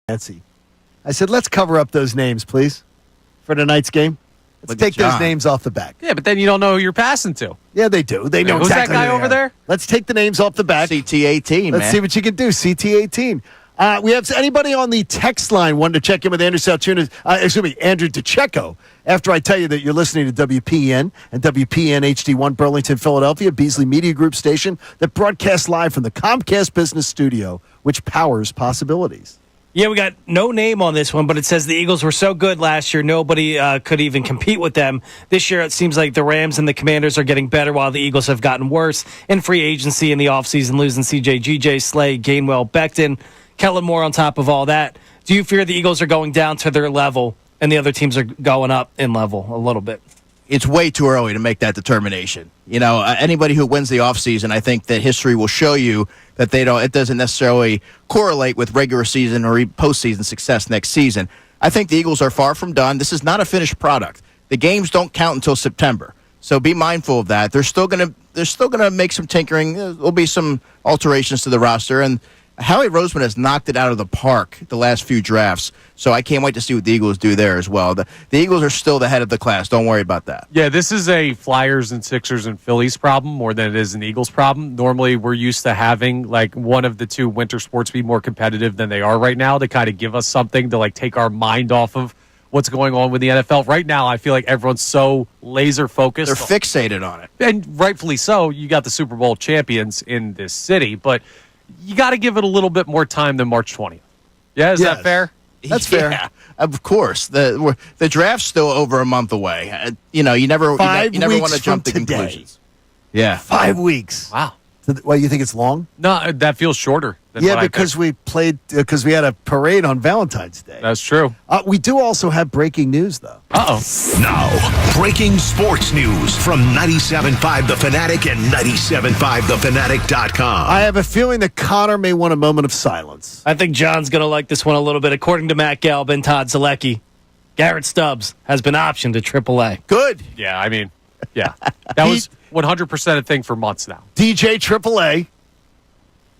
Nancy. I said, let's cover up those names, please, for tonight's game. Let's take those names off the back. Yeah, but then you don't know who you're passing to. Yeah, they do. They know who's exactly that guy who they over are. there? Let's take the names off the back. CT18, Let's see what you can do. CT18. We have anybody on the text line wanting to check in with Andrew Salciunas, Andrew DeCecco, after I tell you that you're listening to WPN and WPN HD1 Burlington, Philadelphia, Beasley Media Group station that broadcasts live from the Comcast Business Studio, which powers possibilities. Yeah, we got no name on this one, but it says the Eagles were so good last year, nobody could even compete with them. This year, it seems like the Rams and the Commanders are getting better, while the Eagles have gotten worse. In free agency in the offseason, losing CJ, GJ, Slay, Gainwell, Becton, Kellen Moore on top of all that. Do you fear the Eagles are going down to their level and the other teams are going up in level a little bit? It's way too early to make that determination. You know, anybody who wins the offseason, I think that history will show you that it doesn't necessarily correlate with regular season or postseason success next season. I think the Eagles are far from done. This is not a finished product. The games don't count until September, so be mindful of that. They're still gonna make some tinkering. There'll be some alterations to the roster, and Howie Roseman has knocked it out of the park the last few drafts, so I can't wait to see what the Eagles do there as well. The Eagles are still the head of the class. Don't worry about that. Yeah, this is a Flyers and Sixers and Phillies problem more than it is an Eagles problem. Normally, we're used to having like one of the two winter sports be more competitive than they are right now to kind of give us something to like take our mind off of what's going on with the NFL. Right now, I feel like everyone's so laser focused. They're fixated on it. And rightfully so. You got the Super Bowl champions in this city, but you got to give it a little bit more time than March 20th. Yeah, is that fair? That's fair. Yeah, of course. The draft's still over a month away. You never want to jump to conclusions. Yeah. 5 weeks. Wow. Well, you think it's long? No, that feels shorter. Yeah, because we had a parade on Valentine's Day. That's true. We do also have breaking news, though. Uh-oh. Now, breaking sports news from 97.5 The Fanatic and 97.5thefanatic.com. I have a feeling that Connor may want a moment of silence. I think John's going to like this one a little bit. According to Matt Gelb and Todd Zalecki, Garrett Stubbs has been optioned to AAA. Good. Yeah, I mean, yeah. That was 100% a thing for months now. DJ AAA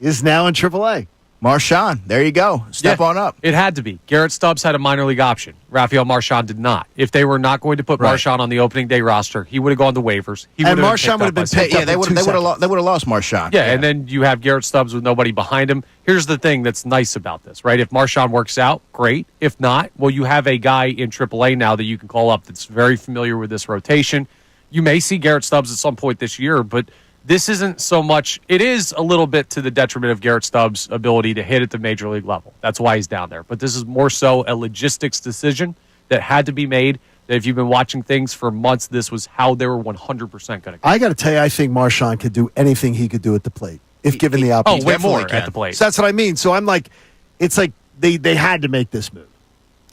is now in AAA. Marchand, there you go. Step on up. It had to be. Garrett Stubbs had a minor league option. Rafael Marchand did not. If they were not going to put Marchand on the opening day roster, he would have gone to waivers. And Marchand would have been picked up. They would have lost Marchand. Yeah, and then you have Garrett Stubbs with nobody behind him. Here's the thing that's nice about this, right? If Marchand works out, great. If not, well, you have a guy in AAA now that you can call up that's very familiar with this rotation. You may see Garrett Stubbs at some point this year, but this isn't so much. It is a little bit to the detriment of Garrett Stubbs' ability to hit at the major league level. That's why he's down there. But this is more so a logistics decision that had to be made. That if you've been watching things for months, this was how they were 100% going to go. I got to tell you, I think Marchand could do anything he could do at the plate if given the opportunity. Oh, way more at the plate. So that's what I mean. So I'm like, it's like they had to make this move.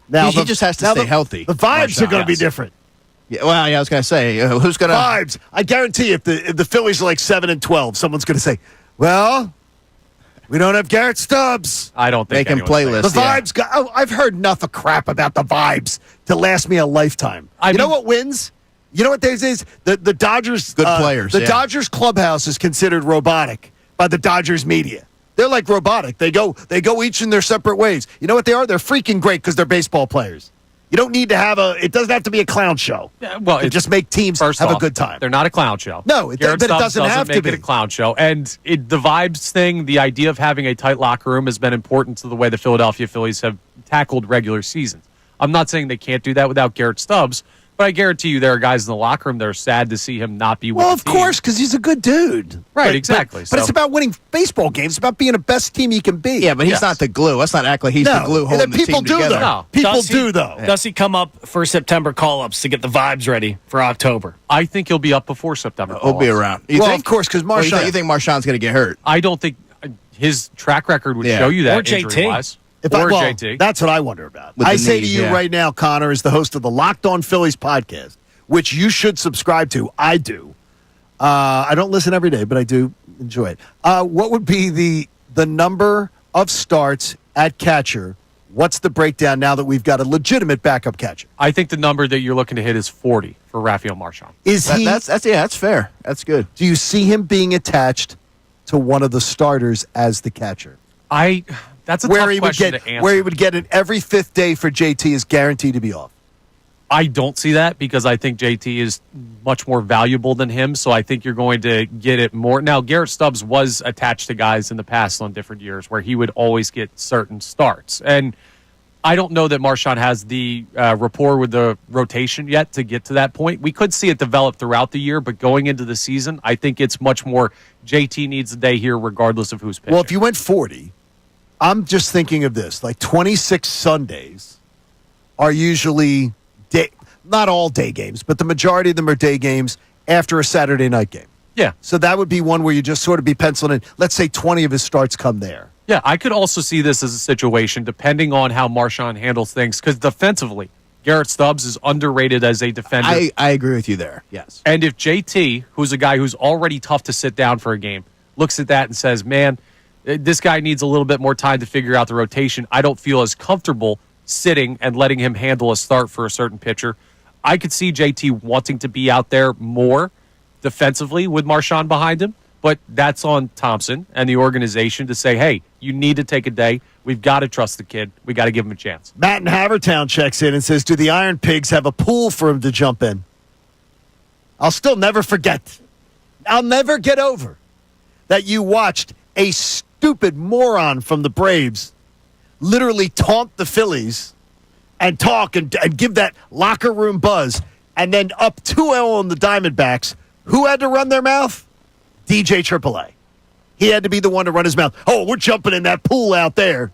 Now he just has to stay healthy. The vibes are going to be different. Yeah, well, I was going to say, who's going to vibes? I guarantee if the Phillies are like 7-12, someone's going to say, "Well, we don't have Garrett Stubbs." I don't think they can playlist. The vibes. I've heard enough of crap about the vibes to last me a lifetime. You know what wins? You know what this is? The Dodgers. Good players. The Dodgers clubhouse is considered robotic by the Dodgers media. They're like robotic. They go each in their separate ways. You know what they are? They're freaking great because they're baseball players. You don't need to have it doesn't have to be a clown show. Yeah, well, it just make teams have a good time. They're not a clown show. No, but it doesn't have to be. Make it a clown show. And the vibes thing, the idea of having a tight locker room has been important to the way the Philadelphia Phillies have tackled regular seasons. I'm not saying they can't do that without Garrett Stubbs, but I guarantee you there are guys in the locker room that are sad to see him not be with the team. Well, of course, because he's a good dude. Right, exactly. But it's about winning baseball games. It's about being the best team he can be. Yeah, but he's not the glue. Let's not act like he's the glue holding the team together. No. People do, though. Does he come up for September call-ups to get the vibes ready for October? I think he'll be up before September call-ups. He'll be around. Of course, because Marchand. You think Marchand's going to get hurt? I don't think his track record would show you that. Or JT. JT. That's what I wonder about. I say to you right now, Connor, as the host of the Locked On Phillies podcast, which you should subscribe to. I do. I don't listen every day, but I do enjoy it. What would be the number of starts at catcher? What's the breakdown now that we've got a legitimate backup catcher? I think the number that you're looking to hit is 40 for Rafael Marchand. That's fair. That's good. Do you see him being attached to one of the starters as the catcher? That's a where tough he would question get to answer. where he would get an every fifth day for JT is guaranteed to be off. I don't see that because I think JT is much more valuable than him, so I think you're going to get it more. Now, Garrett Stubbs was attached to guys in the past on different years where he would always get certain starts. And I don't know that Marshawn has the rapport with the rotation yet to get to that point. We could see it develop throughout the year, but going into the season, I think it's much more JT needs a day here regardless of who's pitching. Well, if you went 40, I'm just thinking of this. Like 26 Sundays are usually not all day games, but the majority of them are day games after a Saturday night game. Yeah. So that would be one where you just sort of be penciling in. Let's say 20 of his starts come there. Yeah, I could also see this as a situation, depending on how Marshawn handles things, because defensively, Garrett Stubbs is underrated as a defender. I agree with you there, yes. And if JT, who's a guy who's already tough to sit down for a game, looks at that and says, man, this guy needs a little bit more time to figure out the rotation, I don't feel as comfortable sitting and letting him handle a start for a certain pitcher. I could see JT wanting to be out there more defensively with Marshawn behind him, but that's on Thompson and the organization to say, hey, you need to take a day. We've got to trust the kid. We got to give him a chance. Matt in Havertown checks in and says, do the Iron Pigs have a pool for him to jump in? I'll still never forget. I'll never get over that you watched a stupid moron from the Braves literally taunt the Phillies and talk and give that locker room buzz, and then up 2-0 on the Diamondbacks. Who had to run their mouth? DJ AAA. He had to be the one to run his mouth. Oh, we're jumping in that pool out there.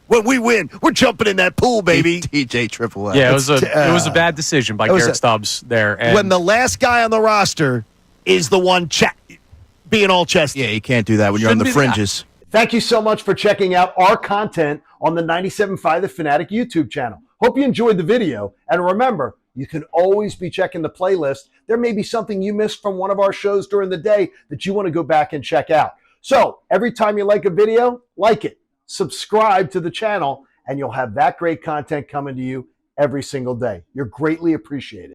When we win, we're jumping in that pool, baby. DJ AAA. Yeah, it was a bad decision by Garrett Stubbs there. And when the last guy on the roster is the one being all chesty. Yeah, you can't do that when you're on the fringes. Thank you so much for checking out our content on the 97.5 The Fanatic YouTube channel. Hope you enjoyed the video. And remember, you can always be checking the playlist. There may be something you missed from one of our shows during the day that you want to go back and check out. So every time you like a video, like it, subscribe to the channel, and you'll have that great content coming to you every single day. You're greatly appreciated.